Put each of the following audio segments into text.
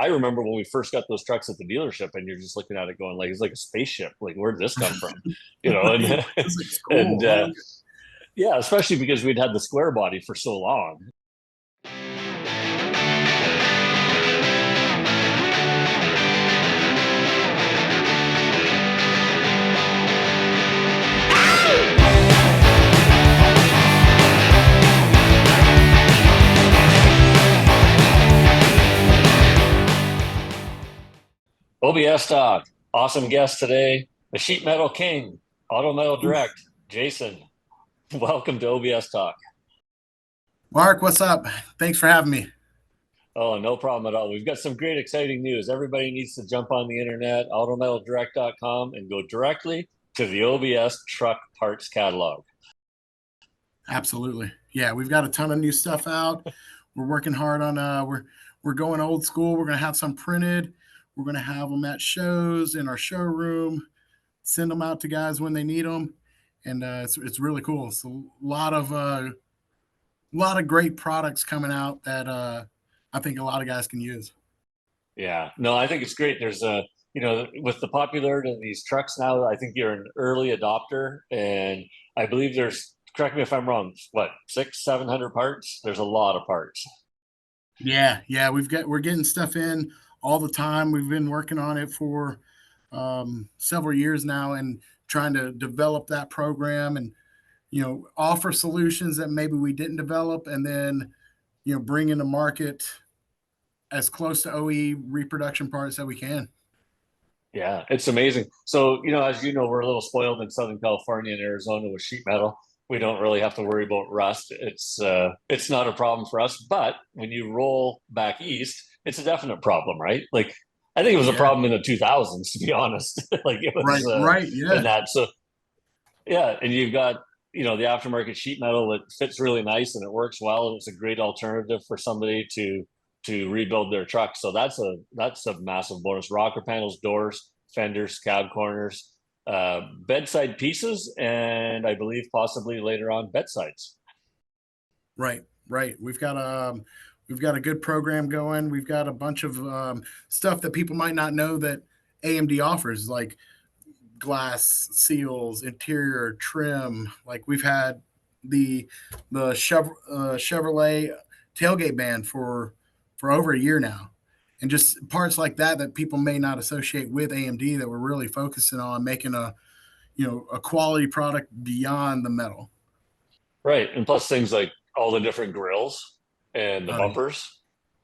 I remember when we first got those trucks at the dealership, and you're just looking at it going like it's like a spaceship. Like, where did this come from? Right. And It's like and school. Oh, yeah. yeah, especially because we'd had the square body for so long. OBS Talk, awesome guest today, the Sheet Metal King, Auto Metal Direct, Jason. Welcome to OBS Talk. Mark, what's up? Thanks for having me. Oh, no problem at all. We've got some great, exciting news. Everybody needs to jump on the internet, autometaldirect.com, and go directly to the OBS truck parts catalog. Absolutely. Yeah, we've got a ton of new stuff out. We're working hard on we're going old school. We're going to have some printed. We're going to have them at shows in our showroom, send them out to guys when they need them. And it's really cool. It's a lot of great products coming out that I think a lot of guys can use. Yeah, no, I think it's great. There's with the popularity of these trucks now, I think you're an early adopter, and I believe there's, correct me if I'm wrong, what, 700 parts? There's a lot of parts. Yeah, we're getting stuff in all the time. We've been working on it for several years now and trying to develop that program and offer solutions that maybe we didn't develop, and then bring into market as close to OE reproduction parts that we can. Yeah, it's amazing. So, as you know, we're a little spoiled in Southern California and Arizona with sheet metal. We don't really have to worry about rust. It's not a problem for us. But when you roll back east, it's a definite problem, right? Like, I think it was a Yeah. problem in the 2000s, to be honest. Like it Right. was Right. in Yeah. that. So yeah, and you've got the aftermarket sheet metal that fits really nice and it works well, and it's a great alternative for somebody to rebuild their truck. So that's a massive bonus. Rocker panels, doors, fenders, cab corners, bedside pieces, and I believe possibly later on bedsides. Right. Right. We've got a good program going. We've got a bunch of stuff that people might not know that AMD offers, like glass seals, interior trim. Like we've had the Chevrolet tailgate band for over a year now, and just parts like that people may not associate with AMD that we're really focusing on making a quality product beyond the metal. Right. And plus things like all the different grills and the Oh, yeah. bumpers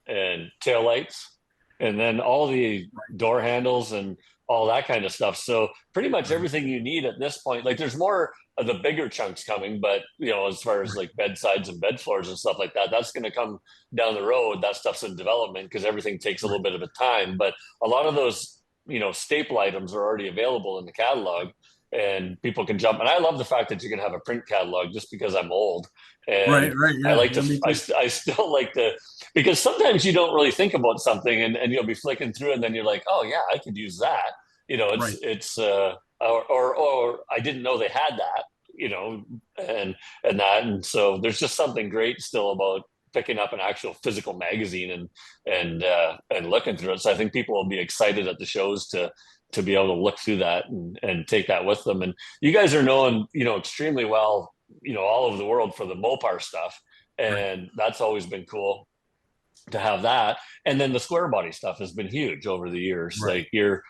and tail lights and then all the door handles and all that kind of stuff. So pretty much Right. everything you need at this point, like there's more of the bigger chunks coming, but as far as Right. like bedsides and bed floors and stuff like that, that's going to come down the road. That stuff's in development because everything takes a Right. little bit of a time. But a lot of those, staple items are already available in the catalog and people can jump. And I love the fact that you can have a print catalog just because I'm old. Right. And Right. I Yeah. like Yeah. to, Me too. I still like to, because sometimes you don't really think about something and you'll be flicking through and then you're like, oh yeah, I could use that. Right. Or I didn't know they had that, and that. And so there's just something great still about picking up an actual physical magazine and looking through it. So I think people will be excited at the shows to be able to look through that and take that with them. And you guys are known, extremely well, all over the world for the Mopar stuff. Right. And that's always been cool to have that. And then the square body stuff has been huge over the years. Right. Like you're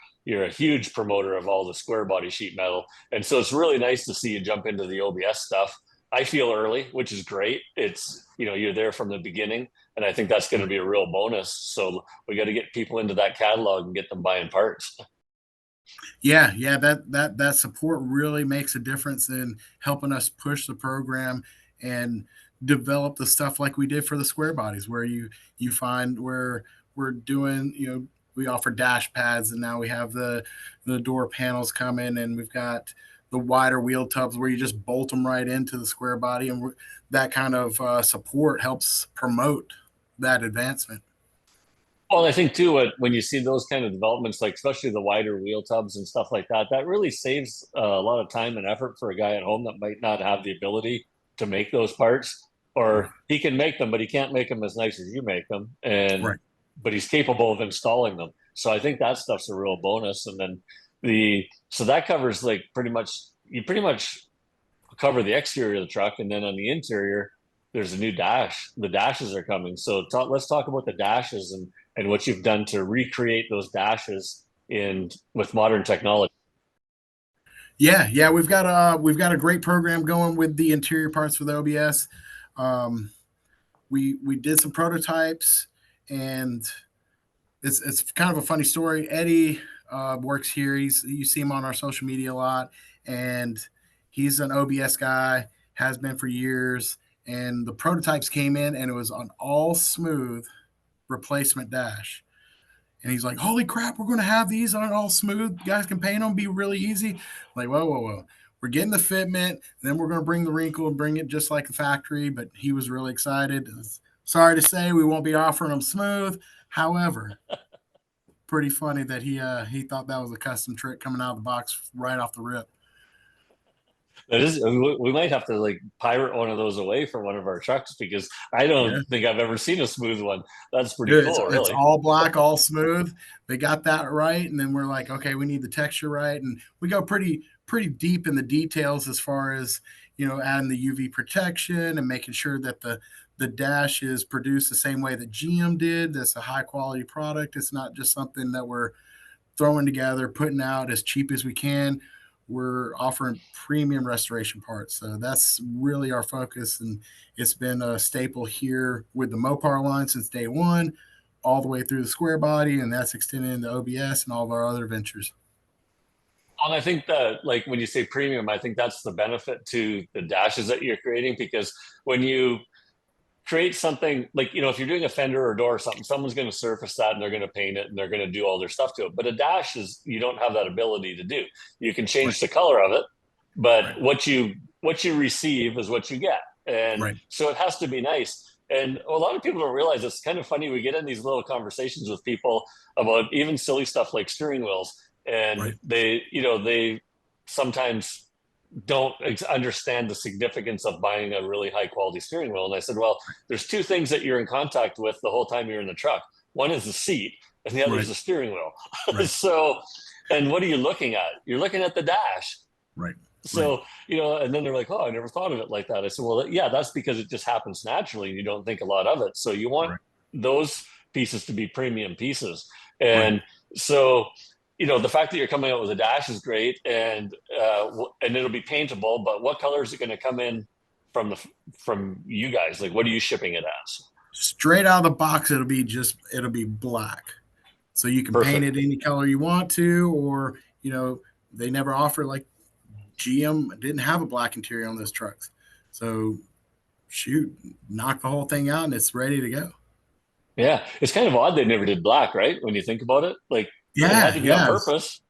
a huge promoter of all the square body sheet metal. And so it's really nice to see you jump into the OBS stuff. I feel early, which is great. It's, you're there from the beginning. And I think that's going to Right. be a real bonus. So we got to get people into that catalog and get them buying parts. Yeah, that support really makes a difference in helping us push the program and develop the stuff like we did for the square bodies, where you find where we're doing, we offer dash pads, and now we have the door panels coming, and we've got the wider wheel tubs where you just bolt them right into the square body, and that kind of support helps promote that advancement. Well, I think too, when you see those kind of developments, like especially the wider wheel tubs and stuff like that, that really saves a lot of time and effort for a guy at home that might not have the ability to make those parts, Right. or he can make them, but he can't make them as nice as you make them. And Right. but he's capable of installing them. So I think that stuff's a real bonus. And then the so that covers like pretty much cover the exterior of the truck, and then on the interior, there's a new dash. The dashes are coming. So let's talk about the dashes and what you've done to recreate those dashes in with modern technology. Yeah, yeah, we've got a great program going with the interior parts for the OBS. Um, we did some prototypes, and it's kind of a funny story. Eddie works here. You see him on our social media a lot, and he's an OBS guy. Has been for years. And the prototypes came in, and it was an all smooth replacement dash. And he's like, "Holy crap, we're going to have these on all smooth. You guys can paint them, be really easy." I'm like, whoa, whoa, whoa. We're getting the fitment, then we're going to bring the wrinkle and bring it just like the factory. But he was really excited. Sorry to say, we won't be offering them smooth. However, pretty funny that he thought that was a custom trick coming out of the box right off the rip. That is, we might have to like pirate one of those away from one of our trucks because I don't Yeah, think I've ever seen a smooth one. That's pretty dude, cool, it's really. all black, all smooth. They got that right, and then we're like, okay, we need the texture right, and we go pretty deep in the details as far as adding the UV protection and making sure that the dash is produced the same way that GM did. That's a high quality product. It's not just something that we're throwing together, putting out as cheap as we can. We're offering premium restoration parts. So that's really our focus. And it's been a staple here with the Mopar line since day one, all the way through the square body. And that's extended into OBS and all of our other ventures. And I think that, like, when you say premium, I think that's the benefit to the dashes that you're creating because when you create something like, if you're doing a fender or door or something, someone's going to surface that and they're going to paint it and they're going to do all their stuff to it. But a dash is, you don't have that ability to do. You can Right, change the color of it, but right, what you receive is what you get. And right, so it has to be nice. And a lot of people don't realize it's kind of funny. We get in these little conversations with people about even silly stuff like steering wheels. And right, they sometimes don't understand the significance of buying a really high quality steering wheel. And I said, well, there's two things that you're in contact with the whole time you're in the truck. One is the seat, and the other is right, the steering wheel. right, So, and what are you looking at? You're looking at the dash. right, right, So, and then they're like, oh, I never thought of it like that. I said, well, yeah, that's because it just happens naturally and you don't think a lot of it. So you want right, those pieces to be premium pieces. right. And so, the fact that you're coming out with a dash is great, and it'll be paintable. But what color is it going to come in from you guys? Like, what are you shipping it as? Straight out of the box, it'll be black. So you can paint Perfect. it any color you want to, or they never offer like GM didn't have a black interior on those trucks. So shoot, knock the whole thing out and it's ready to go. Yeah, it's kind of odd they never did black, right? When you think about it, like it had Yeah, to be on yeah. purpose.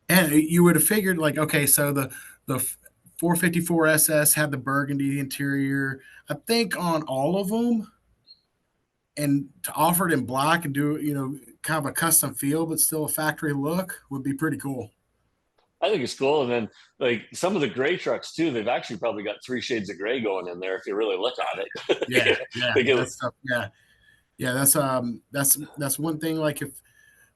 And you would have figured like, okay, so the 454 SS had the burgundy interior. I think on all of them, and to offer it in black and do kind of a custom feel, but still a factory look would be pretty cool. I think it's cool. And then like some of the gray trucks too, they've actually probably got three shades of gray going in there if you really look at Yeah, it. yeah, they get that's stuff. Yeah, yeah, that's one thing. Like if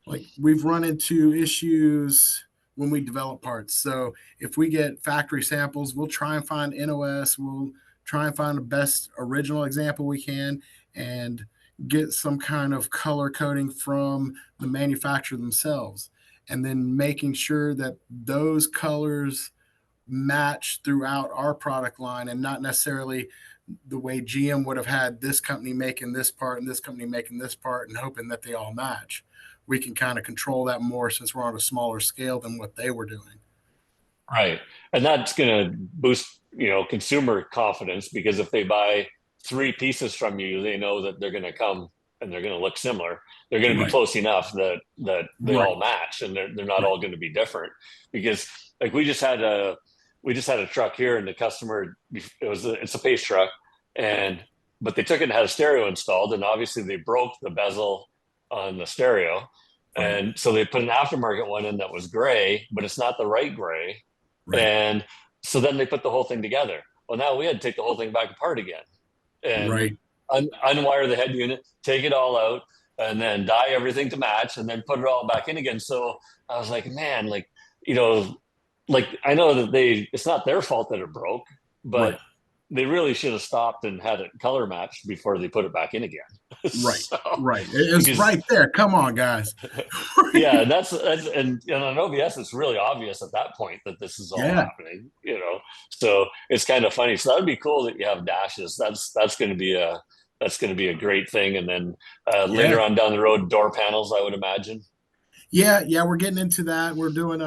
like we've run into issues when we develop parts. So if we get factory samples, we'll try and find NOS. We'll try and find the best original example we can and get some kind of color coding from the manufacturer themselves. And then making sure that those colors match throughout our product line and not necessarily the way GM would have had this company making this part and this company making this part and hoping that they all match. We can kind of control that more since we're on a smaller scale than what they were doing. right. And that's going to boost, consumer confidence because if they buy three pieces from you, they know that they're going to come and they're going to look similar. They're going to be Right, close enough that they right, all match and they're not right, all going to be different because like we just had a truck here and the customer it's a pace truck and but they took it and had a stereo installed and obviously they broke the bezel on the stereo right, and so they put an aftermarket one in that was gray but it's not the right gray right, and so then they put the whole thing together. Well, now we had to take the whole thing back apart again and right, unwire the head unit, take it all out. and then dye everything to match and then put it all back in again. So I was like, man, like, you know, like I know that it's not their fault that it broke, but Right. they really should have stopped and had it color matched before they put it back in again. Right. So, Right. It's because right there. Come on, guys. yeah, and on OBS, it's really obvious at that point that this is all Yeah. happening, So it's kind of funny. So that would be cool that you have dashes. That's going to be a great thing. And then Yeah. later on down the road, door panels, I would imagine. Yeah, yeah, we're getting into that. We're doing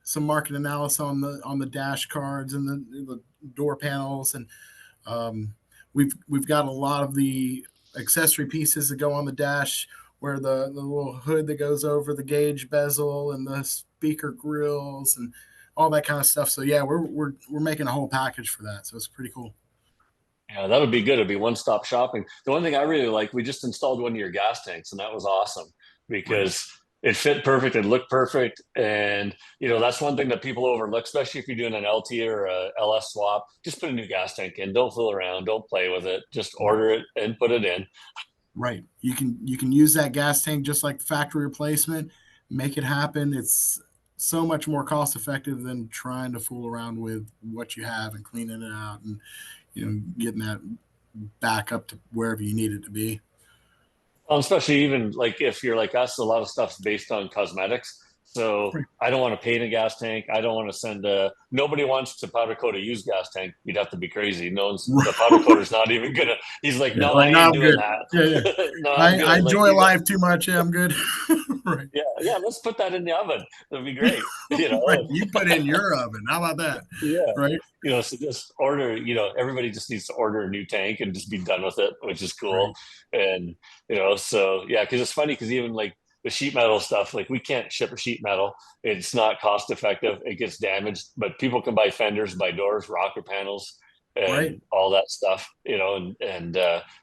some market analysis on the dash cards and the door panels, and um, we've got a lot of the accessory pieces that go on the dash, where the little hood that goes over the gauge bezel and the speaker grills and all that kind of stuff. So yeah, we're making a whole package for that. So it's pretty cool. Yeah, that would be good. It'd be one-stop shopping. The one thing I really like, we just installed one of your gas tanks, and that was awesome Right. because it fit perfect, it looked perfect, and that's one thing that people overlook, especially if you're doing an LT or a LS swap. Just put a new gas tank in. Don't fool around. Don't play with it. Just Right. order it and put it in. Right. You can use that gas tank just like factory replacement, make it happen. It's so much more cost effective than trying to fool around with what you have and cleaning it out and getting that back up to wherever you need it to be. Especially even like if you're like us, a lot of stuff's based on cosmetics. So Right. I don't want to paint a gas tank. I don't want to nobody wants to powder coat a used gas tank. You'd have to be crazy. No one's, the powder coater's not even gonna, he's like, Yeah, no, like I no, ain't I'm doing good. Yeah, yeah. that. No, I'm I good. Like enjoy life too much. Yeah, I'm good. Right. yeah, yeah, let's put that in the oven. That'd be great. You Right. know, You put in your oven. How about that? yeah. Right. So just order, everybody just needs to order a new tank and just be done with it, which is cool. Right. And, so yeah, because it's funny because even like the sheet metal stuff, like we can't ship a sheet metal. It's not cost effective. It gets damaged, but people can buy fenders, buy doors, rocker panels, Right. and all that stuff, and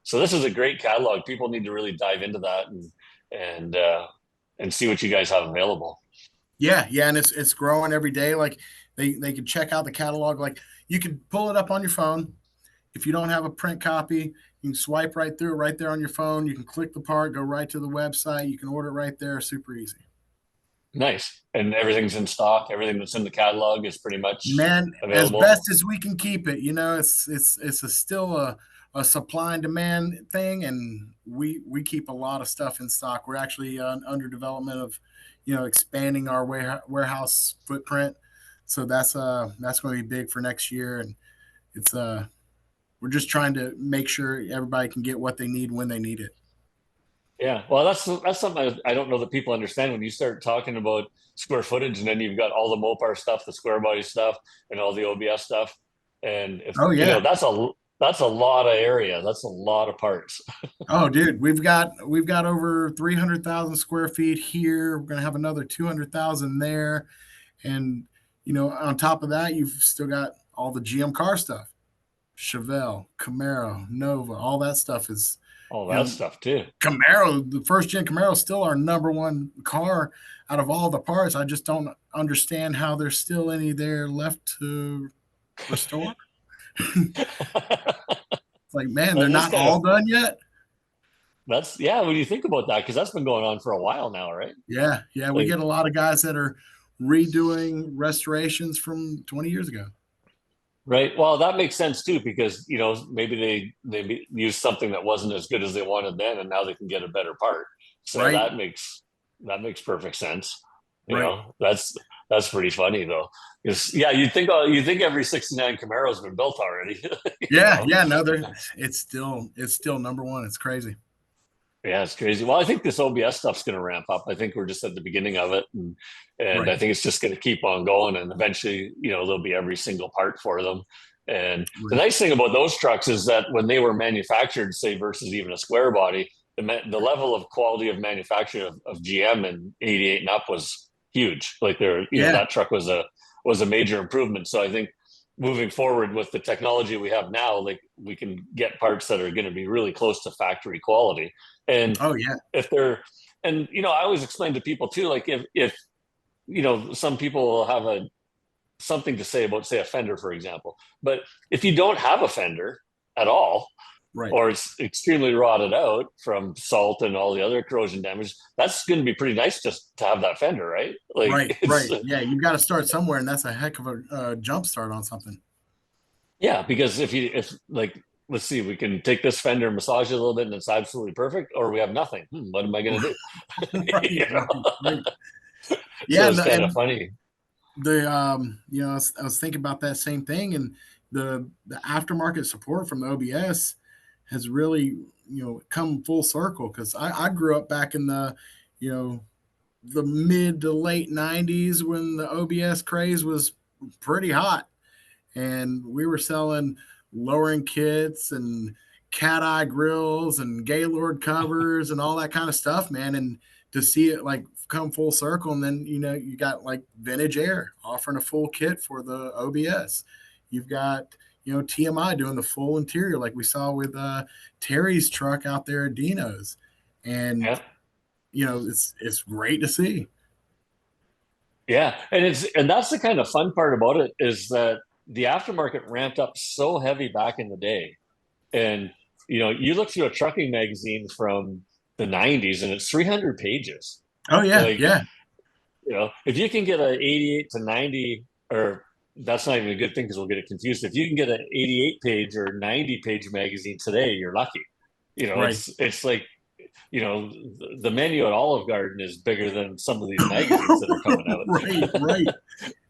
so this is a great catalog. People need to really dive into that and see what you guys have available. Yeah, yeah, and it's growing every day. Like they can check out the catalog. Like you can pull it up on your phone. If you don't have a print copy, you can swipe right through it right there on your phone. You can click the part, go right to the website. You can order it right there. Super easy. Nice. And everything's in stock. Everything that's in the catalog is pretty much Man, as available. best as we can keep it, still a supply and demand thing, and we keep a lot of stuff in stock. We're actually under development of, expanding our warehouse footprint, so that's going to be big for next year, and it's we're just trying to make sure everybody can get what they need when they need it. Yeah. Well, that's something I don't know that people understand when you start talking about square footage and then you've got all the Mopar stuff, the square body stuff, and all the OBS stuff. And if Oh yeah. that's a lot of area. That's a lot of parts. Oh, dude, we've got over 300,000 square feet here. We're gonna have another 200,000 there, and on top of that, you've still got all the GM car stuff, Chevelle, Camaro, Nova, all that stuff is, All you that know, stuff too. Camaro. The first gen Camaro is still our number one car out of all the parts. I just don't understand how there's still any there left to restore. It's like, man, they're That is not kind of all done yet. that's yeah, when you think about that, because that's been going on for a while now, right? Yeah, yeah, we Like get a lot of guys that are redoing restorations from 20 years ago. right. Well, that makes sense too, because maybe they used something that wasn't as good as they wanted then, and now they can get a better part. So Right, that makes perfect sense. right. That's pretty funny though. Because yeah, you think every '69 Camaro's been built already. you Yeah, know, yeah. No, it's still number one. It's crazy. Yeah, it's crazy. Well, I think this OBS stuff's going to ramp up. I think we're just at the beginning of it, and Right, I think it's just going to keep on going. And eventually, there'll be every single part for them. And the right. nice thing about those trucks is that when they were manufactured, say versus even a square body, the level of quality of manufacture of GM in '88 and up was huge. Like Yeah. that truck was a major improvement. So I think moving forward with the technology we have now, like we can get parts that are going to be really close to factory quality. And Oh yeah. if they're, and I always explain to people too, like if some people will have something to say about say a fender, for example, but if you don't have a fender at all, Right. or it's extremely rotted out from salt and all the other corrosion damage, that's going to be pretty nice just to have that fender, right? Like Right. it's Right. Yeah. You've got to start somewhere, and that's a heck of a jump start on something. yeah, because if like let's see, we can take this fender and massage it a little bit and it's absolutely perfect, or we have nothing. What am I going to do? Right. You Right. know? Right. So Yeah. it's No, kind of and funny. I was thinking about that same thing, and the aftermarket support from the OBS has really come full circle, because I grew up back in you know the mid to late 90s when the OBS craze was pretty hot, and we were selling lowering kits and cat eye grills and Gaylord covers and all that kind of stuff, man. And to see it like come full circle, and then you got like Vintage Air offering a full kit for the OBS. You've got TMI doing the full interior, like we saw with Terry's truck out there at Dino's, and Yeah. it's great to see. Yeah. And that's the kind of fun part about it is that the aftermarket ramped up so heavy back in the day. And you look through a trucking magazine from the 90s and it's 300 pages. Oh yeah, Like, yeah, if you can get a 88 to 90, or that's not even a good thing because we'll get it confused. If you can get an 88 page or 90 page magazine today, you're lucky. right. It's like, the menu at Olive Garden is bigger than some of these magazines that are coming out. Right, right.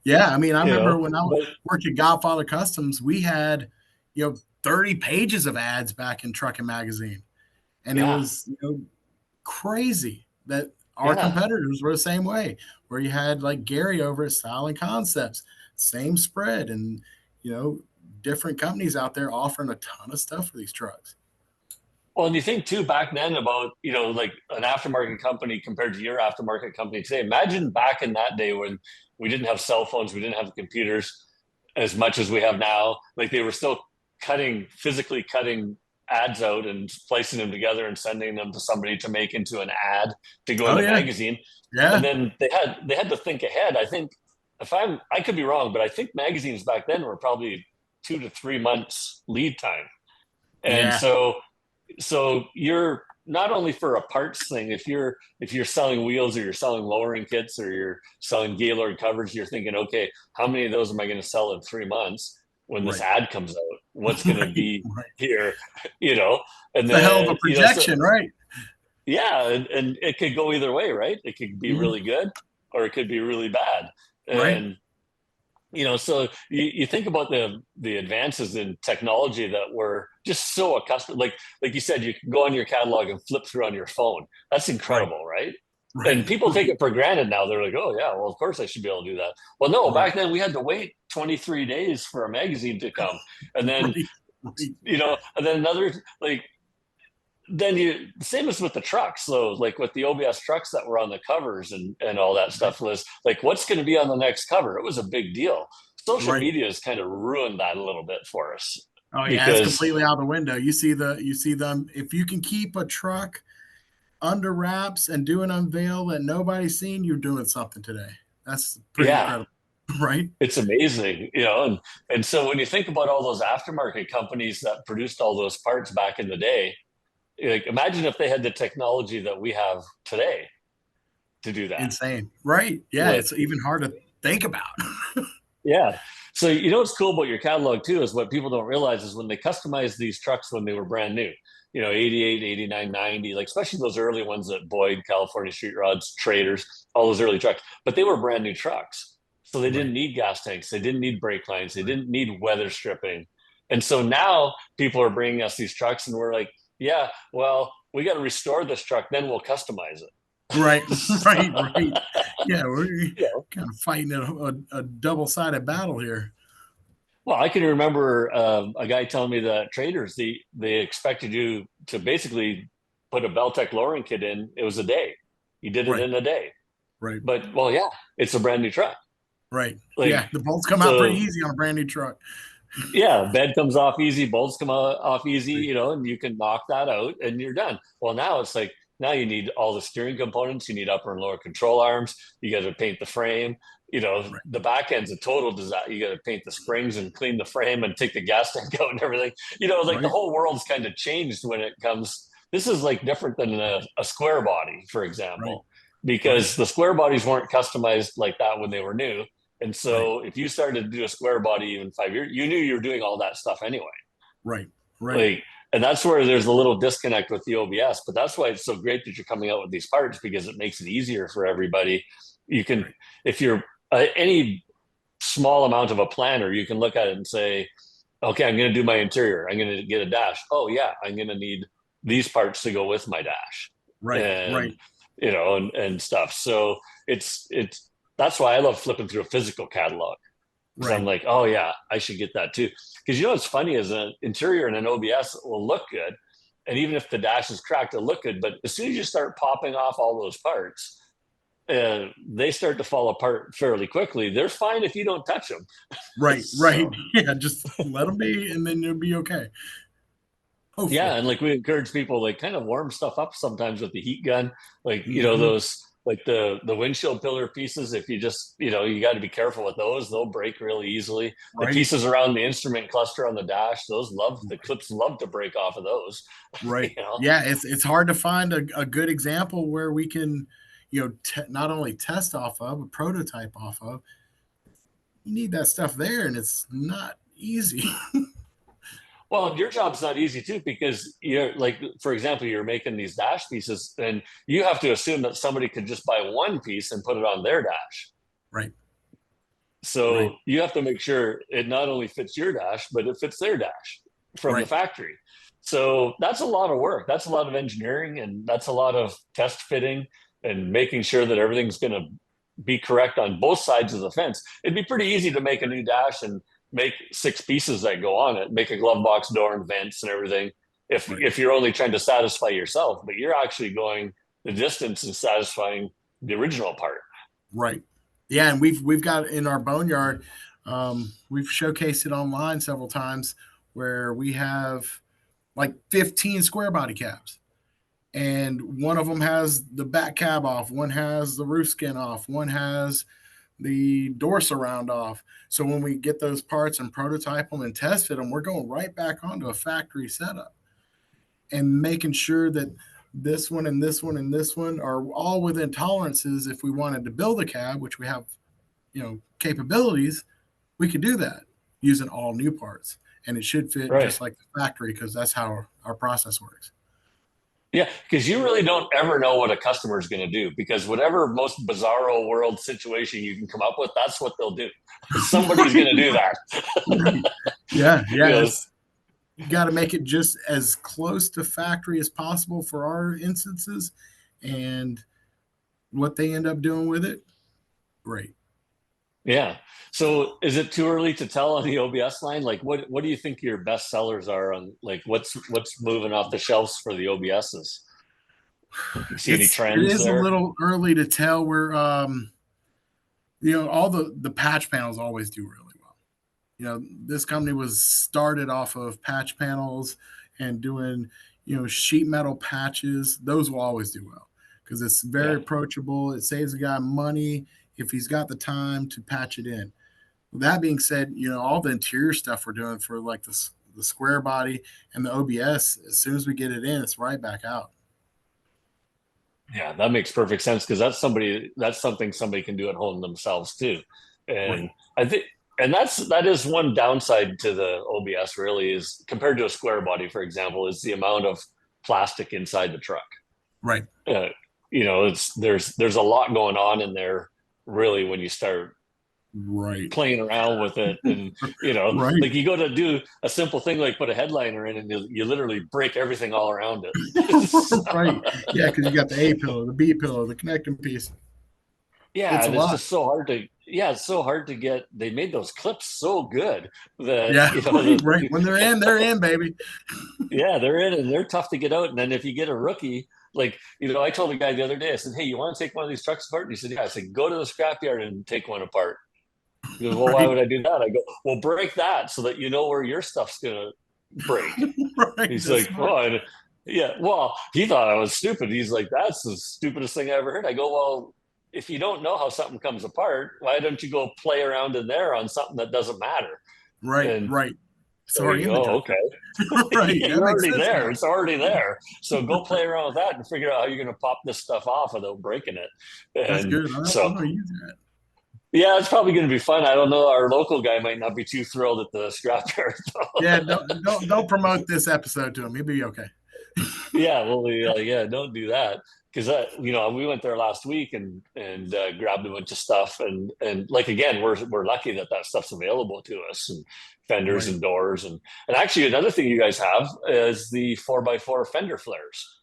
Yeah, I mean, I remember when I But worked at Godfather Customs, we had 30 pages of ads back in Trucking Magazine, and it yeah, was crazy that our yeah. competitors were the same way. Where you had like Gary over at Style and Concepts, same spread, and you know different companies out there offering a ton of stuff for these trucks. Well, and you think too back then about, like an aftermarket company compared to your aftermarket company today. Imagine back in that day when we didn't have cell phones, we didn't have computers as much as we have now. Like they were still physically cutting ads out and placing them together and sending them to somebody to make into an ad to go in Oh the yeah, magazine. And yeah, then they had to think ahead. I think I could be wrong, but I think magazines back then were probably 2 to 3 months lead time. And yeah, so you're not only for a parts thing, if you're selling wheels or you're selling lowering kits or you're selling Gaylord covers, you're thinking, okay, how many of those am I going to sell in 3 months when this right, ad comes out? What's going to right, be right. here? you know and It's a hell of a then so projection, right? yeah, and it could go either way, right? It could be Mhm. really good or it could be really bad. Right, And so you think about the advances in technology that we're just so accustomed. Like you said, you can go on your catalog and flip through on your phone. That's right, incredible, right? And right, people take right, it for granted now. They're like, oh yeah, well of course I should be able to do that. Well, no, right, back then we had to wait 23 days for a magazine to come, and then right, right, another like then you same as with the trucks. So like with the OBS trucks that were on the covers and all that right, stuff was like, what's going to be on the next cover? It was a big deal. Social right. media has kind of ruined that a little bit for us Oh yeah, it's because completely out the window. You see them. If you can keep a truck under wraps and do an unveil that nobody's seen, you're doing something today. That's pretty yeah, incredible, right? it's amazing, and so when you think about all those aftermarket companies that produced all those parts back in the day, like imagine if they had the technology that we have today to do that. Insane, right? Yeah, Like it's even hard to think about. Yeah. So what's cool about your catalog too is what people don't realize is when they customized these trucks when they were brand new, 88, 89, 90, like especially those early ones at Boyd, California Street Rods, Traders, all those early trucks, but they were brand new trucks. So they didn't Right, need gas tanks, they didn't need brake lines, they right, didn't need weather stripping. And so now people are bringing us these trucks and we're like, yeah, well, we got to restore this truck, then we'll customize right, it. right, right. Yeah, we're you know, kind of fighting a double-sided battle here. Well, I can remember a guy telling me that traders they expected you to basically put a Beltec lowering kit in. It was a day. You did it Right, in a day. right, But well, yeah, it's a brand new truck. right. Like Yeah, the bolts come out pretty so, easy on a brand new truck. yeah, bed comes off easy, bolts come off easy, Right, and you can knock that out and you're done. Well, now it's like Now you need all the steering components, you need upper and lower control arms, you got to paint the frame. You know, Right. the back end's a total disaster. You got to paint the springs and clean the frame and take the gas tank out and everything. You know, like the Right. whole world's kind of changed when it comes. This is like different than a square body, for Right. example, Right. because the square bodies weren't customized like that when they were new. And Right. so if you started to do a square body even 5 years, you knew you were doing all that stuff anyway. Right. Right. Like, and that's where there's a little disconnect with the OBS, but that's why it's so great that you're coming out with these parts because it makes it easier for everybody. You can, Right. if you're any small amount of a planner, you can look at it and say, okay, I'm going to do my interior. I'm going to get a dash. Oh yeah, I'm going to need these parts to go with my dash, Right. and Right. you know, and stuff. So it's that's why I love flipping through a physical catalog because I'm Right. like, oh yeah, I should get that too. Because you know what's funny is an interior and an OBS will look good, and even if the dash is cracked, it'll look good. But as soon as you start popping off all those parts, they start to fall apart fairly quickly. They're fine if you don't touch them. Right. Right. So Yeah. Just let them be, and then you'll be okay. yeah, Hopefully. and like we encourage people like kind of warm stuff up sometimes with the heat gun, like you know Hmm. those like the windshield pillar pieces. If you just you know you got to be careful with those; they'll break really easily. The Right. pieces around the instrument cluster on the dash, those love the clips love to break off of those. You Right. know, Yeah. It's hard to find a good example where we can, not only test off of, but prototype off of. You need that stuff there, and it's not easy. well, your job's not easy too because you're like, for example, you're making these dash pieces, and you have to assume that somebody could just buy one piece and put it on their dash. Right. Right. So you have to make sure it not only fits your dash, but it fits their dash from the Right. factory. So that's a lot of work. That's a lot of engineering and that's a lot of test fitting and making sure that everything's going to be correct on both sides of the fence. It'd be pretty easy to make a new dash and make six pieces that go on it, make a glove box door and vents and everything. Right. If you're only trying to satisfy yourself, but you're actually going the distance and satisfying the original part. Right. Yeah, and we've got in our boneyard, we've showcased it online several times where we have like 15 square body cabs, and one of them has the back cab off, one has the roof skin off, one has the door surround off. So when we get those parts and prototype them and test fit them, we're going right back onto a factory setup and making sure that this one and this one and this one are all within tolerances. If we wanted to build a cab, which we have, capabilities, we could do that using all new parts, and it should fit Right. just like the factory because that's how our process works. Yeah, because you really don't ever know what a customer is going to do because whatever most bizarro world situation you can come up with, that's what they'll do. Somebody's going to do that. Right. Yeah, You yeah. know, It's you got to make it just as close to factory as possible for our instances, and what they end up doing with it, great. yeah. So is it too early to tell on the OBS line? Like what do you think your best sellers are on like what's moving off the shelves for the OBSs? You see any It trends is a there? little early to tell where all the patch panels always do really well. This company was started off of patch panels and doing, sheet metal patches. Those will always do well because it's very Yeah. approachable. It saves the guy money if he's got the time to patch it in. With that being said, all the interior stuff we're doing for like the square body and the OBS, as soon as we get it in, it's right back out. Yeah, that makes perfect sense because that's something somebody can do at home themselves too. Right. And I think that is one downside to the OBS really is compared to a square body, for example, is the amount of plastic inside the truck. Right. Uh, you know, it's there's a lot going on in there really when you start Right. playing around with it and you know Right. like you go to do a simple thing like put a headliner in and you literally break everything all around it. So, Right. Yeah, because you got the A pillow, the B pillow, the connecting piece. yeah, It's a and it's lot. just so hard to yeah, it's so hard to get. They made those clips so good that Yeah. you know Right. Right. When they're in, baby. yeah, they're in and they're tough to get out. And then if you get a rookie, like you know, I told a guy the other day, I said, "Hey, you want to take one of these trucks apart?" And he said, "Yeah." I said, "Go to the scrapyard and take one apart." He goes, "Well, why Right. would I do that?" I go, "Well, break that so that you know where your stuff's gonna break." Right. He's That's like, smart. "Oh," Yeah, well, he thought I was stupid. He's like, "That's the stupidest thing I ever heard." I go, "Well, if you don't know how something comes apart, why don't you go play around in there on something that doesn't matter?" Right, And right. It's like, already in the oh, junkyard. okay. Right. Yeah, That you're makes already sense there. now. It's already there. So go play around with that and figure out how you're going to pop this stuff off without breaking it. That's And good. I'm so, gonna use that. yeah, it's probably going to be fun. I don't know. Our local guy might not be too thrilled at the scrapyard, though. Yeah, don't promote this episode to him. He'll be okay. Yeah, well, yeah, don't do that because we went there last week and grabbed a bunch of stuff and like again, we're lucky that that stuff's available to us and fenders Right. and doors and actually another thing you guys have is the 4x4 fender flares.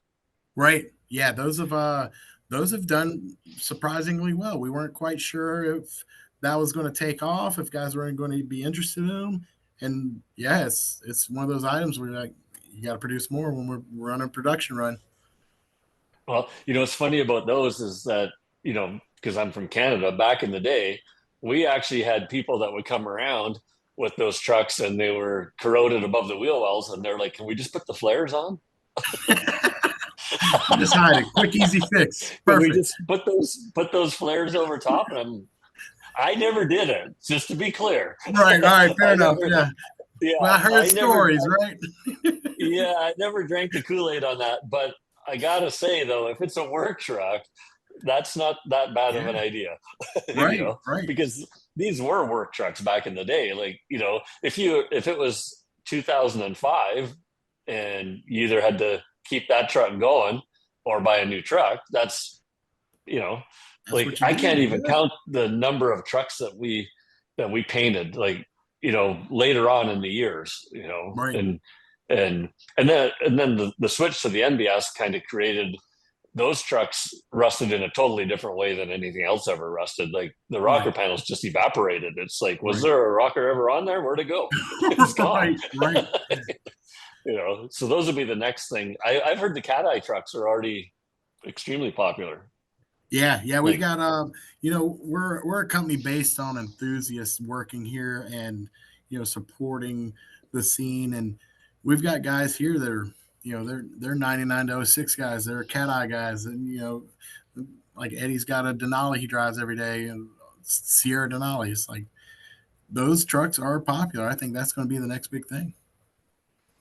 Right. Yeah, those have done surprisingly well. We weren't quite sure if that was going to take off, if guys weren't going to be interested in them. And yeah, it's one of those items where like you got to produce more when we're running a production run. Well, what's funny about those is that, because I'm from Canada, back in the day, we actually had people that would come around with those trucks and they were corroded above the wheel wells and they're like, "Can we just put the flares on?" Just hide it. Quick, easy fix. Can we Perfect. just put those flares over top? And I never did it, just to be clear. Right. All right. Fair I enough. never, Yeah. Well, yeah, I heard stories, right? yeah, I never drank the Kool-Aid on that. But I gotta say though, if it's a work truck, that's not that bad of Yeah. an idea, Right. Right. because these were work trucks back in the day. Like, if it was 2005 and you either had to keep that truck going or buy a new truck, you know, That's like what you I did. can't even Yeah. count the number of trucks that we painted, like, later on in the years, Right. and then the switch to the NBS kind of created those trucks rusted in a totally different way than anything else ever rusted. Like the rocker Right. panels just evaporated. It's like, was Right. there a rocker ever on there? Where'd it go? It's gone. Right. Right. So those would be the next thing. I've heard the cat eye trucks are already extremely popular. Yeah, yeah, we've Like, got we're a company based on enthusiasts working here and supporting the scene, and we've got guys here that are they're 99 to 06 guys, they're cat eye guys, and like Eddie's got a Denali he drives every day, and Sierra Denali. It's like those trucks are popular. I think that's going to be the next big thing.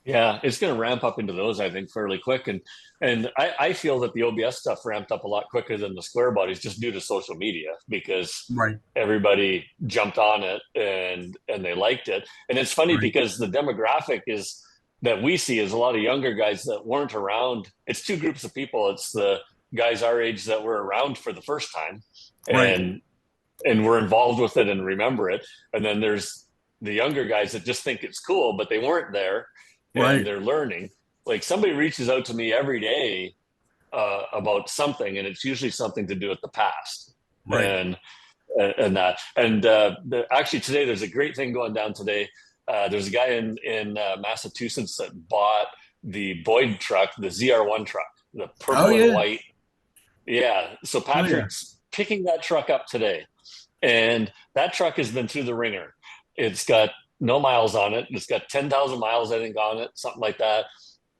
yeah, it's going to ramp up into those, I think, fairly quick. And I feel that the OBS stuff ramped up a lot quicker than the square bodies just due to social media because Right, everybody jumped on it and they liked it. And it's funny right, because the demographic is that we see is a lot of younger guys that weren't around. It's two groups of people. It's the guys our age that were around for the first time right, and were involved with it and remember it. And then there's the younger guys that just think it's cool, but they weren't there and right, they're learning. Like somebody reaches out to me every day about something, and it's usually something to do with the past. right. And that. And actually, today there's a great thing going down today. There's a guy in Massachusetts that bought the Boyd truck, the ZR1 truck, the Oh purple and yeah, white. Yeah. So oh yeah, Patrick's picking that truck up today, and that truck has been through the ringer. It's got no miles on it. It's got 10,000 miles, I think, on it, something like that.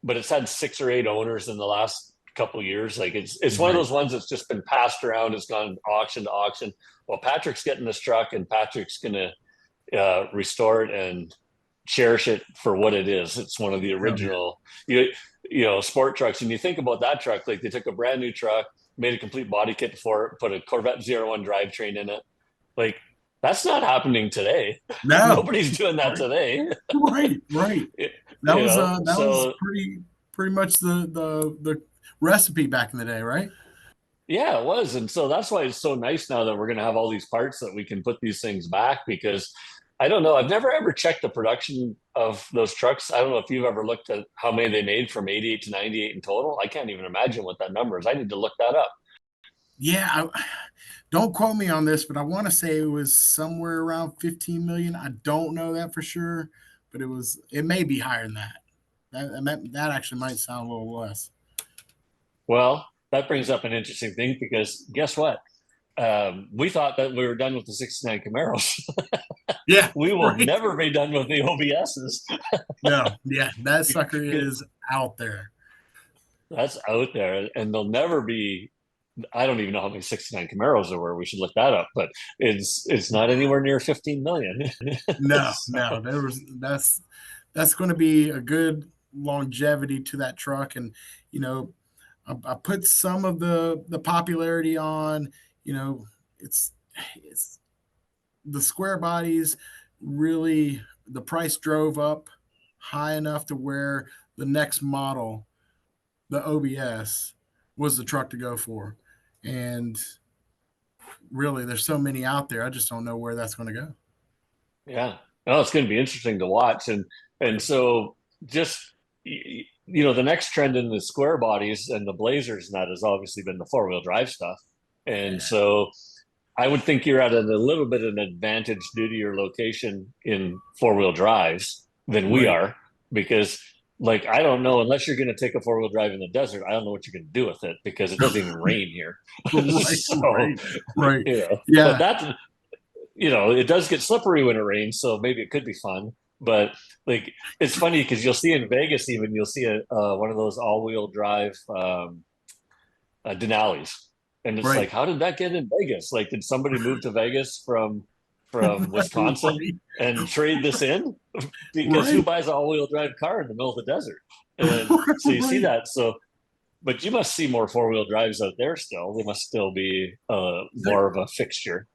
But it's had 6 or 8 owners in the last couple of years. Like it's one of right. those ones that's just been passed around. It's gone auction to auction. Well, Patrick's getting this truck, and Patrick's gonna restore it and cherish it for what it is. It's one of the Oh yeah, original, sport trucks. And you think about that truck, like they took a brand new truck, made a complete body kit for it, put a Corvette 01 drivetrain in it. Like that's not happening today. no, Nobody's doing that right, today. right, right. That was So pretty much the recipe back in the day, right? yeah, it was. And so that's why it's so nice now that we're going to have all these parts that we can put these things back because I don't know. I've never ever checked the production of those trucks. I don't know if you've ever looked at how many they made from 88 to 98 in total. I can't even imagine what that number is. I need to look that up. Yeah, don't quote me on this, but I want to say it was somewhere around 15 million. I don't know that for sure, but it may be higher than that. That actually might sound a little less. Well, that brings up an interesting thing because guess what? We thought that we were done with the 69 Camaros. Yeah, We will right. never be done with the OBSs. No, yeah, that sucker is out there. That's out there, and they'll never be. I don't even know how many 69 Camaros there were. We should look that up, but it's not anywhere near 15 million. No, So, no, that's going to be a good longevity to that truck. And you know, I put some of the popularity on. You know, it's it's the square bodies really, the price drove up high enough to where the next model, the OBS, was the truck to go for. And really, there's so many out there. I just don't know where that's going to go. yeah, no, it's going to be interesting to watch, and Right. so just the next trend in the square bodies and the Blazers and that has obviously been the four-wheel drive stuff, and Yeah. so I would think you're at a little bit of an advantage due to your location in four-wheel drives than we Right. are, because like I don't know, unless you're going to take a four-wheel drive in the desert, I don't know what you're going to do with it because it doesn't even rain here. Right. So, Right. Right. but Yeah. that's it does get slippery when it rains, so maybe it could be fun. But like, it's funny because you'll see in Vegas, even you'll see one of those all-wheel drive Denali's, and it's like, Right. how did that get in Vegas? Like, did somebody move to Vegas from Wisconsin Right. and trade this in? Because who Right. buys an all-wheel drive car in the middle of the desert? And so you see Right. that. So, but you must see more four-wheel drives out there still. They must still be There- more of a fixture.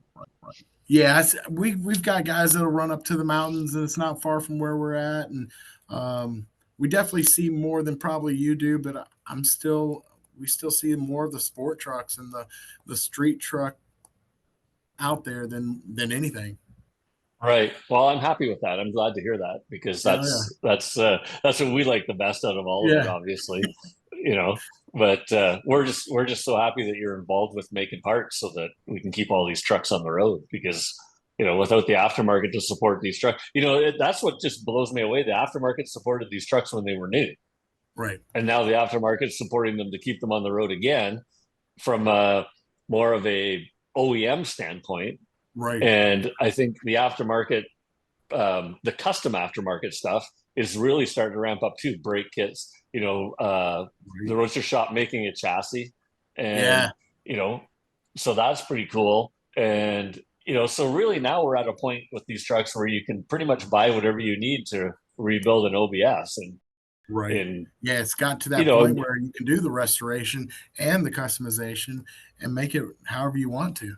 Yeah, we've got guys that'll run up to the mountains, and it's not far from where we're at, and we definitely see more than probably you do. But I'm still, we still see more of the sport trucks and the street truck out there than anything. Right. Well, I'm happy with that. I'm glad to hear that because Oh yeah, that's what we like the best out of all of it, yeah, obviously. You know, but we're just so happy that you're involved with making parts so that we can keep all these trucks on the road because without the aftermarket to support these trucks, that's what just blows me away. The aftermarket supported these trucks when they were new, right, and now the aftermarket's supporting them to keep them on the road again from more of a OEM standpoint. right, And I think the aftermarket, the custom aftermarket stuff is really starting to ramp up too. Brake kits, right. the Roadster Shop making a chassis, and Yeah, you know, so that's pretty cool. And so really now we're at a point with these trucks where you can pretty much buy whatever you need to rebuild an OBS, right. and Yeah, it's got to you that know, point where you can do the restoration and the customization and make it however you want to.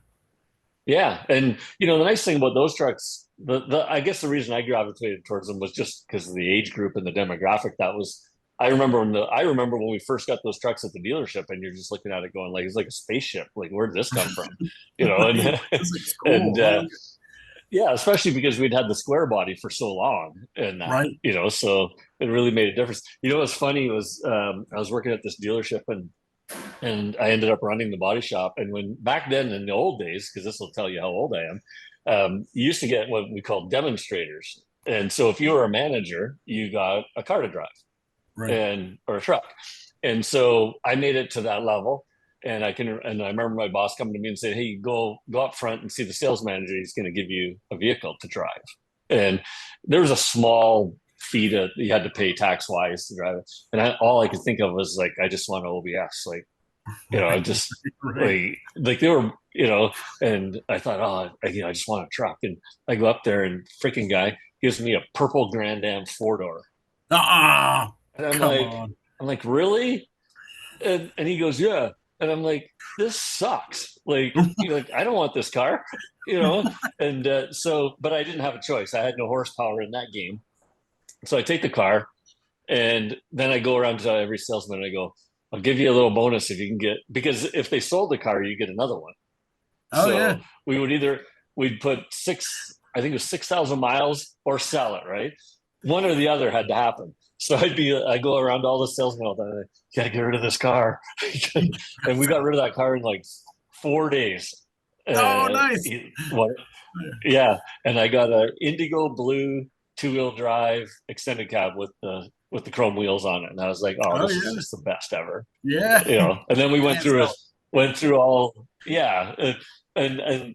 Yeah, and the nice thing about those trucks, the I guess the reason I gravitated towards them was just because of the age group and the demographic. That was I remember when we first got those trucks at the dealership, and you're just looking at it going like it's like a spaceship. Like where did this come from? Right. And It's like and school. Oh, yeah, especially because we'd had the square body for so long, and that right, so it really made a difference. What's funny was I was working at this dealership and I ended up running the body shop. And when back then in the old days, because this will tell you how old I am, you used to get what we call demonstrators. And so if you were a manager, you got a car to drive right. and or a truck. And so I made it to that level. And I remember my boss coming to me and saying, "Hey, go up front and see the sales manager. He's going to give you a vehicle to drive." And there was a small fee that you had to pay tax wise to drive it. And all I could think of was like, I just want an OBS. Like, I Right, just right. like they were, and I thought, oh, I just want a truck. And I go up there and freaking guy gives me a purple Grand Am four door. Ah, And I'm come like, on. really? And he goes, yeah. And I'm like, this sucks. Like, I don't want this car, you know? And but I didn't have a choice. I had no horsepower in that game. So I take the car and then I go around to every salesman and I go, I'll give you a little bonus if you can get, because if they sold the car, you get another one. Oh yeah. So we'd put I think it was 6,000 miles or sell it, right? One or the other had to happen. So I go around to all the salesmen all the time, gotta get rid of this car. And we got rid of that car in like 4 days. Oh, nice. What? Yeah. And I got a Indigo blue two-wheel drive extended cab with the chrome wheels on it. And I was like, oh, Oh this is yeah. just the best ever. Yeah. And then we Can't sell. went through all, yeah. And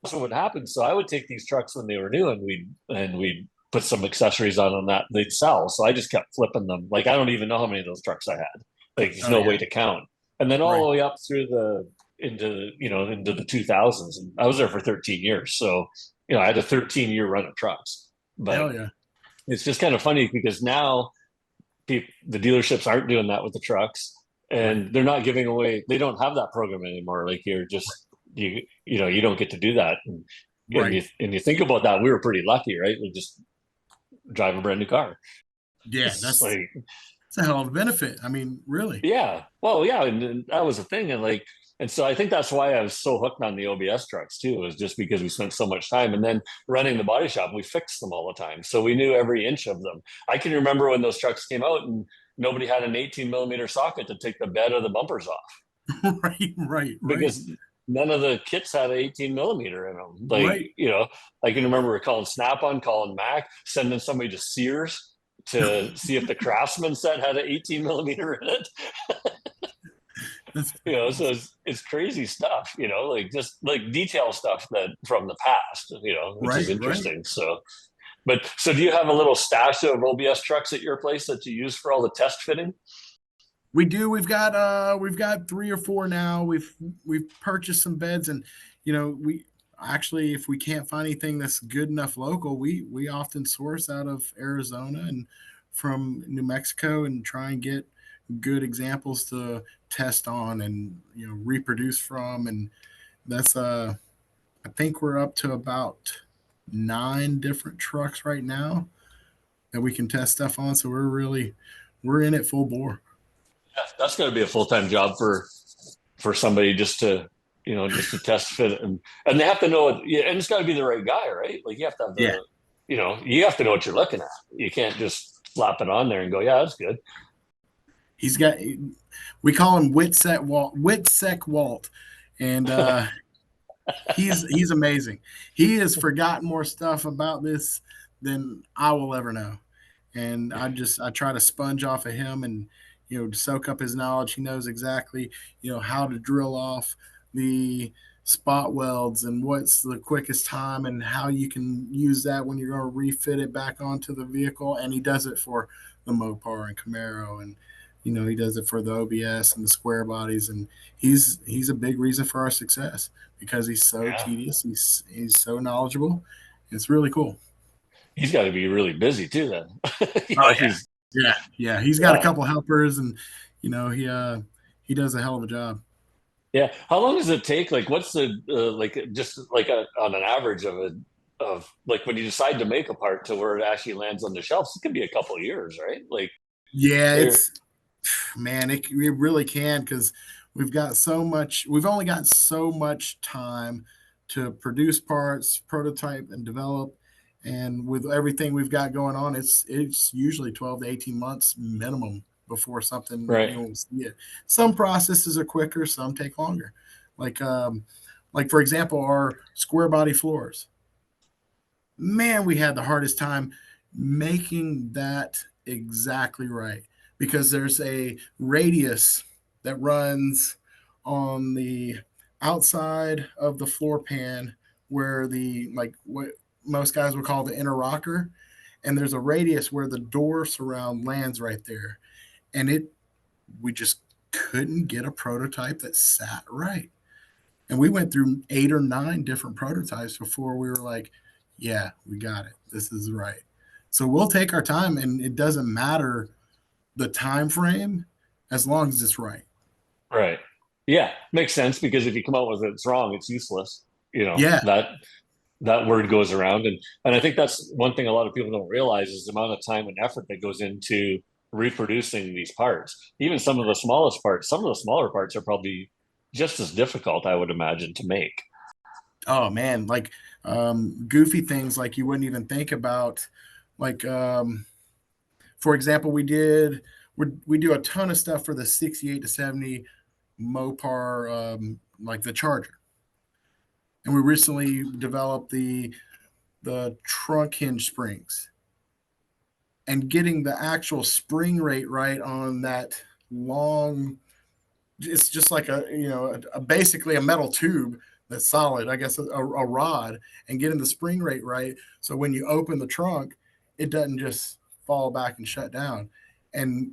so what happened, so I would take these trucks when they were new and we'd put some accessories on them that they'd sell. So I just kept flipping them. Like I don't even know how many of those trucks I had. Like there's Oh no yeah. way to count. And then all Right. the way up through the into into the 2000s. And I was there for 13 years, so I had a 13-year run of trucks. But Hell yeah. it's just kind of funny because now the dealerships aren't doing that with the trucks, Right. and they're not giving away. They don't have that program anymore. Like you don't get to do that. And Right. you think about that, we were pretty lucky, right? We just drive a brand new car. Yeah, It's like, it's a hell of a benefit. I mean, really. yeah, well, yeah, and that was a thing, and so I think that's why I was so hooked on the OBS trucks too, was just because we spent so much time, and then running the body shop, we fixed them all the time, so we knew every inch of them. I can remember when those trucks came out, and nobody had an 18 millimeter socket to take the bed or the bumpers off Right, right, right, because none of the kits had an 18 millimeter in them. Like, right. I can remember calling Snap-on, calling Mac, sending somebody to Sears to see if the Craftsman set had an 18 millimeter in it. That's So it's crazy stuff, like just like detail stuff that from the past, which is right, right. interesting. So do you have a little stash of OBS trucks at your place that you use for all the test fitting? We do. We've got three or four now. We've purchased some beds, and we actually, if we can't find anything that's good enough local, we often source out of Arizona and from New Mexico and try and get good examples to test on and reproduce from. And that's I think we're up to about 9 different trucks right now that we can test stuff on. So we're in it full bore. Yeah, that's going to be a full-time job for somebody just to test fit, and they have to know it. Yeah, and it's got to be the right guy, right? Like you have to have Yeah. you have to know what you're looking at. You can't just slap it on there and go, yeah, that's good. He's got, we call him Witsec Walt, and he's amazing. He has forgotten more stuff about this than I will ever know, and I try to sponge off of him and soak up his knowledge. He knows exactly how to drill off the spot welds and what's the quickest time and how you can use that when you're going to refit it back onto the vehicle. And he does it for the Mopar and Camaro, and he does it for the OBS and the square bodies, and he's a big reason for our success because he's so Yeah, tedious. He's so knowledgeable. It's really cool. he's got to be really busy too. Then, Oh if he's yeah, yeah, yeah. He's got a yeah, couple helpers, and he does a hell of a job. yeah. How long does it take? Like, what's the like just like on an average of like when you decide to make a part to where it actually lands on the shelves? It could be a couple of years, right? Like, Yeah, there, it's man, it really can because we've only got so much time to produce parts, prototype, and develop. And with everything we've got going on, it's usually 12 to 18 months minimum before something right, you'll see it. Some processes are quicker, some take longer. Like like for example, our square body floors. Man, we had the hardest time making that exactly right because there's a radius that runs on the outside of the floor pan where the like what most guys would call the inner rocker, and there's a radius where the door surround lands right there, and it we just couldn't get a prototype that sat right. And we went through 8 or 9 different prototypes before we were like, yeah, we got it. This is right. So we'll take our time, and it doesn't matter the time frame as long as it's right. right. Yeah, makes sense because if you come out with it's wrong, it's useless. Yeah. That word goes around, and I think that's one thing a lot of people don't realize is the amount of time and effort that goes into reproducing these parts. Even some of the smallest parts, some of the smaller parts are probably just as difficult, I would imagine, to make. Oh man, like goofy things like you wouldn't even think about. Like for example, we do a ton of stuff for the 68 to 70 Mopar, like the Charger, and we recently developed the trunk hinge springs, and getting the actual spring rate right on that long, it's just like basically a metal tube that's solid, I guess a rod, and getting the spring rate right so when you open the trunk it doesn't just fall back and shut down. And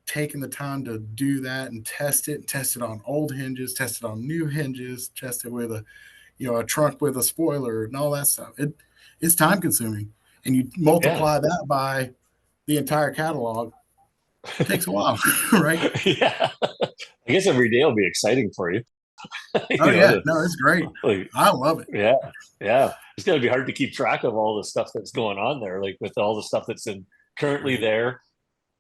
taking the time to do that and test it on old hinges, test it on new hinges, test it with a trunk with a spoiler and all that stuff. It's time consuming, and you Yeah. multiply that by the entire catalog. Takes a while, right? Yeah. I guess every day will be exciting for you. Oh You know, yeah, no, it's great. like, I love it. yeah, yeah. It's gonna be hard to keep track of all the stuff that's going on there, like with all the stuff that's in currently Right. there,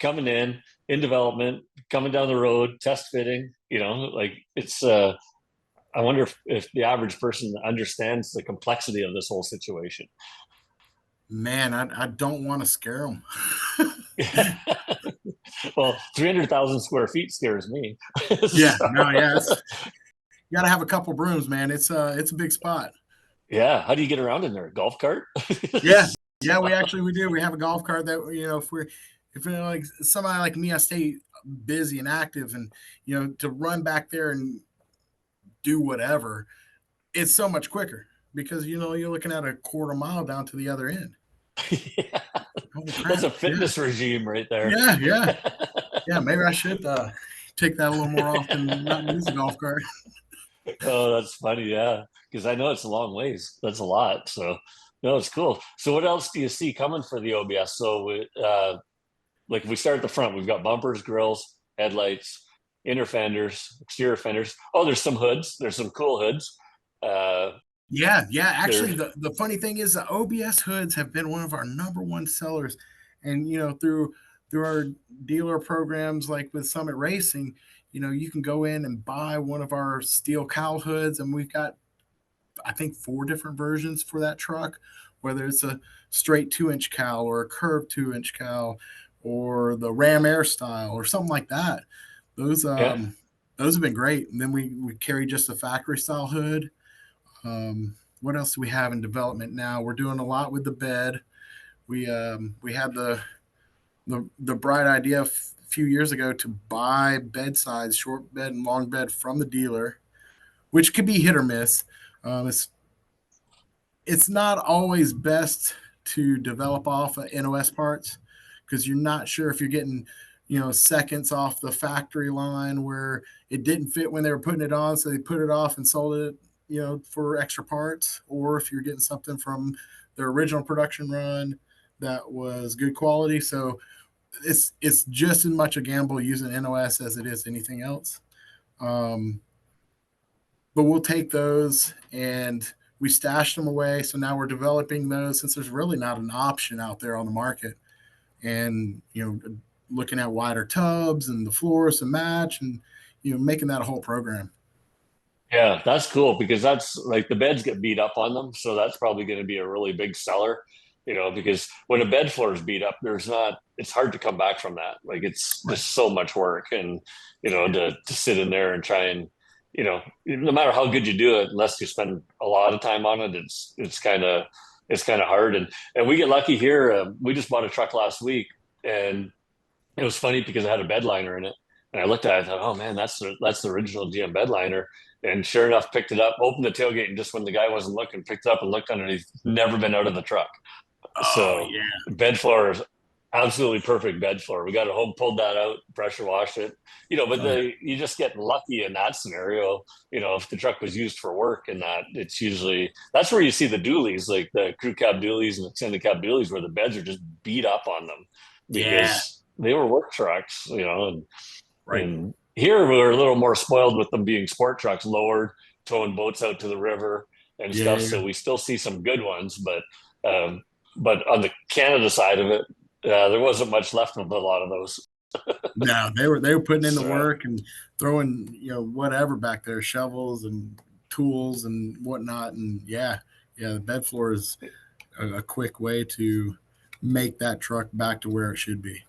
coming in development, coming down the road, test fitting, like it's I wonder if the average person understands the complexity of this whole situation. Man, I don't want to scare them. Well, 300,000 square feet scares me. Yeah, So, no, yeah, you got to have a couple brooms, man. It's a big spot. yeah, how do you get around in there? Golf cart? Yeah, yeah, we do. We have a golf cart that if like somebody like me, I stay busy and active, and to run back there and do whatever, it's so much quicker because you're looking at a quarter mile down to the other end. Yeah, Holy that's crap! a Yeah, fitness regime right there. yeah, yeah, yeah. Maybe I should take that a little more often. Not use the golf cart. Oh, that's funny. Yeah. Because I know it's a long ways. That's a lot. So, no, it's cool. So, what else do you see coming for the OBS? So, like if we start at the front, we've got bumpers, grills, headlights, inner fenders, exterior fenders. Oh, there's some hoods. There's some cool hoods. Uh, Yeah, yeah. Actually, there, the funny thing is the OBS hoods have been one of our number one sellers, and through our dealer programs like with Summit Racing, you can go in and buy one of our steel cowl hoods, and we've got I think four different versions for that truck, whether it's a straight 2-inch cowl or a curved 2-inch cowl, or the Ram Air style or something like that. Those yeah, um those have been great. And then we carry just a factory style hood. What else do we have in development now? We're doing a lot with the bed. We had the bright idea few years ago to buy bed sides, short bed and long bed from the dealer, which could be hit or miss. It's not always best to develop off of NOS parts because you're not sure if you're getting seconds off the factory line where it didn't fit when they were putting it on, so they put it off and sold it for extra parts, or if you're getting something from their original production run that was good quality. So it's just as much a gamble using NOS as it is anything else. um, but we'll take those and we stashed them away. So now we're developing those since there's really not an option out there on the market. And, looking at wider tubs and the floors to match and, making that a whole program. yeah, that's cool because that's like the beds get beat up on them. So, that's probably going to be a really big seller, because when a bed floor is beat up, it's hard to come back from that. Like, it's Right. just so much work. And, to sit in there and try and, no matter how good you do it, unless you spend a lot of time on it, it's kind of hard. And we get lucky here. We just bought a truck last week, and it was funny because it had a bed liner in it. And I looked at it, I thought, oh man, that's the original GM bed liner. And sure enough, picked it up, opened the tailgate, and just when the guy wasn't looking, picked it up and looked underneath. Never been out of the truck. Oh So yeah. bed floor is absolutely perfect bed floor. We got it home, pulled that out, pressure washed it. But Oh, you just get lucky in that scenario. If the truck was used for work and that, it's usually that's where you see the dualies, like the crew cab dualies and extended cab dualies, where the beds are just beat up on them yeah. because they were work trucks, Right. and here we're a little more spoiled with them being sport trucks, lowered, towing boats out to the river and stuff. Yeah. So we still see some good ones, um, but on the Canada side of it, there wasn't much left of a lot of those. No, they were putting in the So work and throwing whatever back there, shovels and tools and whatnot. And yeah, yeah, the bed floor is a quick way to make that truck back to where it should be.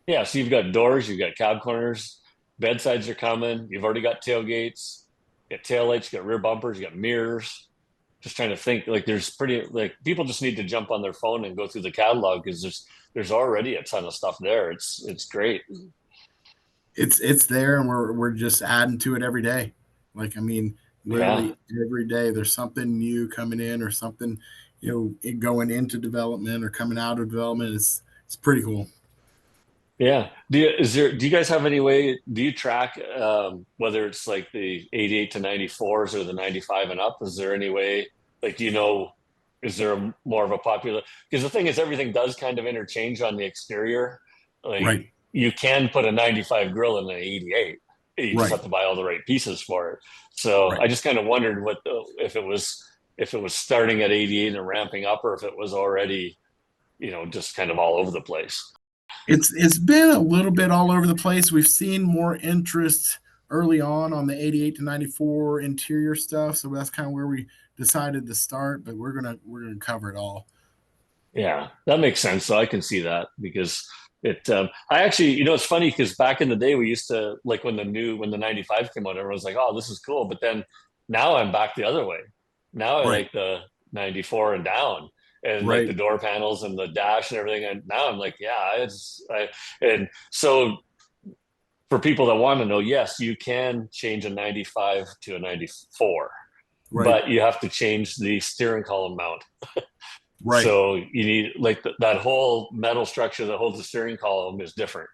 yeah, so you've got doors, you've got cab corners, bedsides are coming. You've already got tailgates, you got tail lights, you got rear bumpers, you got mirrors. Just trying to think, like there's pretty like people just need to jump on their phone and go through the catalog because there's already a ton of stuff there. It's great. It's there, and we're just adding to it every day. Like, I mean, Yeah. literally every day there's something new coming in or something, going into development or coming out of development. It's pretty cool. Yeah. Do you guys have any way, do you track whether it's like the 88 to 94s or the 95 and up? Is there any way, like, do you know, is there more of a popular, because the thing is everything does kind of interchange on the exterior. Like Right, you can put a 95 grill in an 88. You just right, have to buy all the right pieces for it. So right. I just kind of wondered if it was starting at 88 and ramping up, or if it was already, just kind of all over the place. It's been a little bit all over the place. We've seen more interest early on the 88 to 94 interior stuff, so that's kind of where we decided to start. But we're gonna cover it all. Yeah, that makes sense. So I can see that because I actually, it's funny because back in the day we used to like when the 95 came out, everyone was like, oh, this is cool. But then now I'm back the other way. Now I Right, like the 94 and down and like right, the door panels and the dash and everything. And now I'm like, yeah, and so for people that want to know, yes, you can change a 95 to a 94, right, but you have to change the steering column mount. right, So you need like that whole metal structure that holds the steering column is different.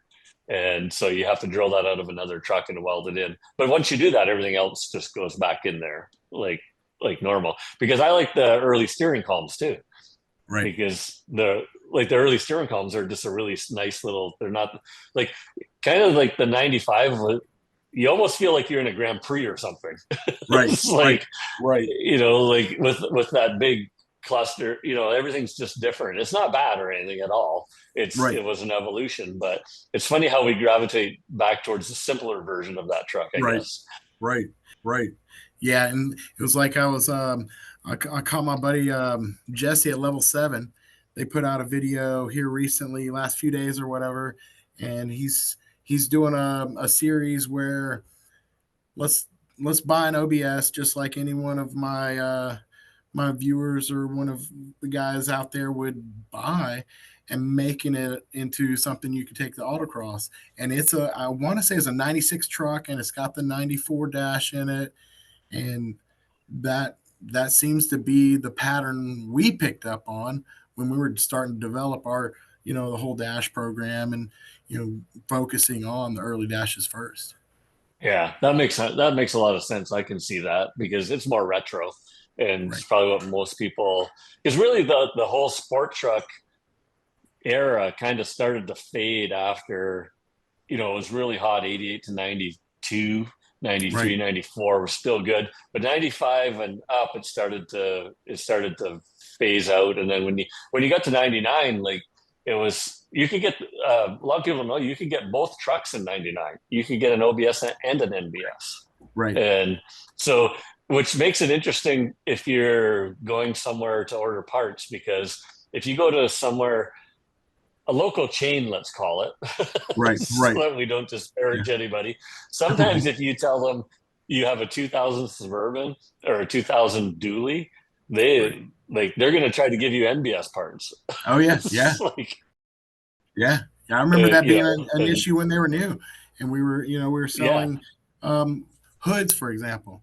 And so you have to drill that out of another truck and weld it in. But once you do that, everything else just goes back in there like normal. Because I like the early steering columns too. right. Because the early steering columns are just a really nice little, they're not like kind of like the 95, you almost feel like you're in a Grand Prix or something. Right, It's right, like, right, like with that big cluster, everything's just different. It's not bad or anything at all. right, It was an evolution, but it's funny how we gravitate back towards the simpler version of that truck, I right, guess. right, right. Yeah, and it was like I caught my buddy Jesse at Level 7. They put out a video here recently, last few days or whatever, and he's doing a series where let's let's buy an OBS just like any one of my viewers or one of the guys out there would buy, and making it into something you could take the autocross. And I want to say it's a 96 truck, and it's got the 94 dash in it, and that seems to be the pattern we picked up on when we were starting to develop our the whole dash program, and focusing on the early dashes first. Yeah, that makes sense. That makes a lot of sense. I can see that because it's more retro, and it's Right, probably what most people. Because really, the whole sport truck era kind of started to fade after it was really hot 88 to 92, ninety right, three, 94 were still good, but 95 and up it started to phase out. And then when you got to 99, like it was you could get a lot of people know you could get both trucks in 99. You could get an OBS and an NBS. right, And so which makes it interesting if you're going somewhere to order parts, because if you go to somewhere, a local chain, let's call it, right, so right. that we don't Yeah, disparage anybody. right. Sometimes if you tell them you have a 2000 Suburban or a 2000 Dually, Right. they're going to try to give you NBS parts. Oh yeah, yeah, It's like, yeah, yeah. I remember that being an and issue when they were new, and we were yeah, selling hoods, for example.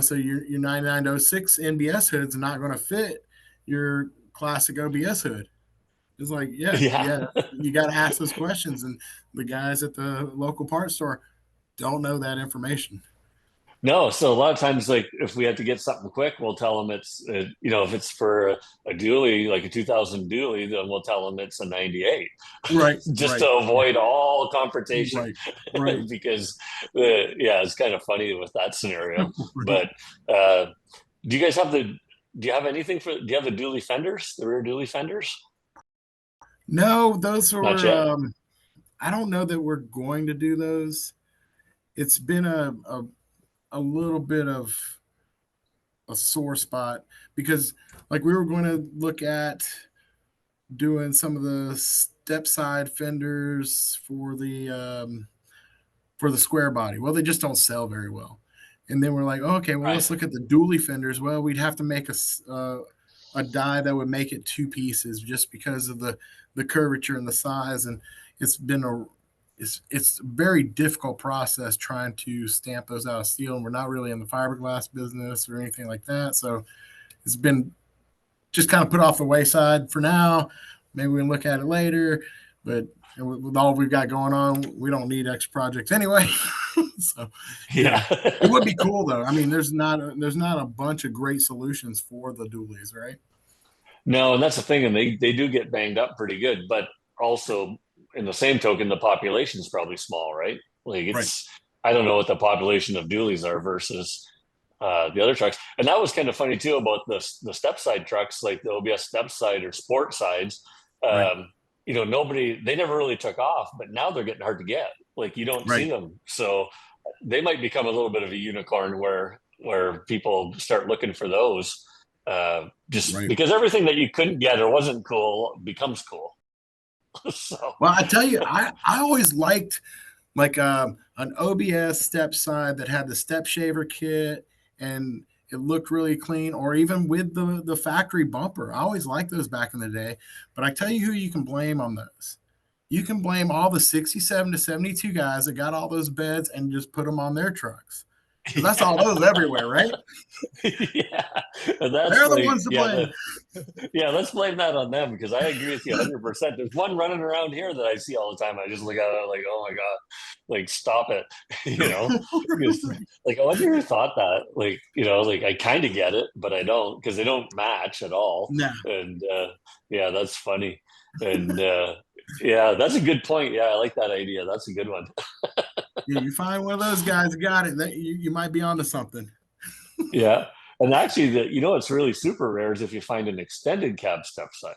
So your 9906 NBS hood's not going to fit your classic OBS hood. It's like, yeah, yeah. yeah, you got to ask those questions, and the guys at the local parts store don't know that information. No, so a lot of times, like if we have to get something quick, we'll tell them if it's for a dually, like a 2000 dually, then we'll tell them it's a 98, Right, just to right, yeah, avoid all confrontation. right, right, Because, yeah, it's kind of funny with that scenario. right. But do you guys have do you have anything do you have the dually fenders, the rear dually fenders? No, those Not were. yet. I don't know that we're going to do those. It's been a little bit of a sore spot because, like, we were going to look at doing some of the step side fenders for the square body. Well, they just don't sell very well. And then we're like, oh, okay, well, Right. let's look at the dually fenders. Well, we'd have to make a die that would make it two pieces just because of the curvature and the size. And it's been a it's a very difficult process trying to stamp those out of steel. And we're not really in the fiberglass business or anything like that. So it's been just kind of put off the wayside for now. Maybe we can look at it later, but And with all we've got going on, we don't need extra projects anyway. So, Yeah. it would be cool though. I mean, there's not a bunch of great solutions for the dualies, right? No, and that's the thing, and they do get banged up pretty good, but also in the same token, the population is probably small, right? Like Right, it's I don't know what the population of dualies are versus the other trucks, and that was kind of funny too about the step side trucks, like the OBS step side or sport sides. right, Nobody they never really took off, but now they're getting hard to get. Like you don't right, see them, so they might become a little bit of a unicorn where people start looking for those just right. because everything that you couldn't get or wasn't cool becomes cool. So Well, I tell you, I always liked like an OBS step side that had the step shaver kit and it looked really clean, or even with the factory bumper. I always liked those back in the day. But I tell you who you can blame on those. You can blame all the 67 to 72 guys that got all those beds and just put them on their trucks. Because that's all yeah, those everywhere, right? yeah, and that's They're the like ones to blame. yeah. Let's blame that on them because I agree with you 100%. There's one running around here that I see all the time. I just look at it like, oh my god, like stop it, because like I wonder who thought that. Like like I kind of get it, but I don't because they don't match at all. No. And yeah, that's funny. And yeah, that's a good point. Yeah, I like that idea. That's a good one. Yeah, you find one of those guys got it, that you might be onto something. Yeah. And actually, what's really super rare is if you find an extended cab step side.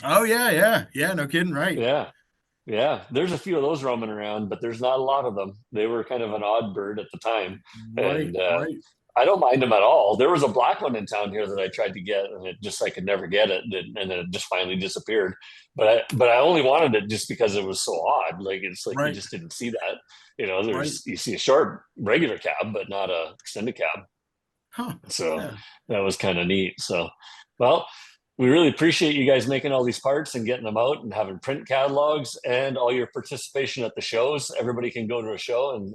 Oh yeah, yeah, yeah. No kidding, right? Yeah. Yeah. There's a few of those roaming around, but there's not a lot of them. They were kind of an odd bird at the time. Right, And right. I don't mind them at all. There was a black one in town here that I tried to get, and I could never get it, and then it just finally disappeared. But I only wanted it just because it was so odd. Like it's like you Right, just didn't see that. right. You see a short regular cab, but not a extended cab. Huh. So Yeah. that was kind of neat. So, well, we really appreciate you guys making all these parts and getting them out and having print catalogs and all your participation at the shows. Everybody can go to a show, and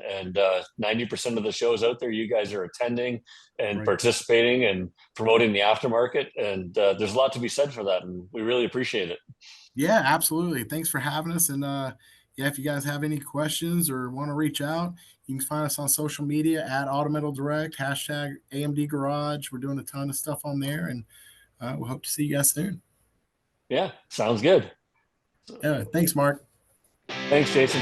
90% of the shows out there, you guys are attending and Right. participating and promoting the aftermarket. And there's a lot to be said for that, and we really appreciate it. Yeah, absolutely. Thanks for having us. And yeah, if you guys have any questions or want to reach out, you can find us on social media at Autometal Direct, hashtag AMD Garage. We're doing a ton of stuff on there, and we'll hope to see you guys soon. Yeah, sounds good. Yeah, thanks, Mark. Thanks, Jason.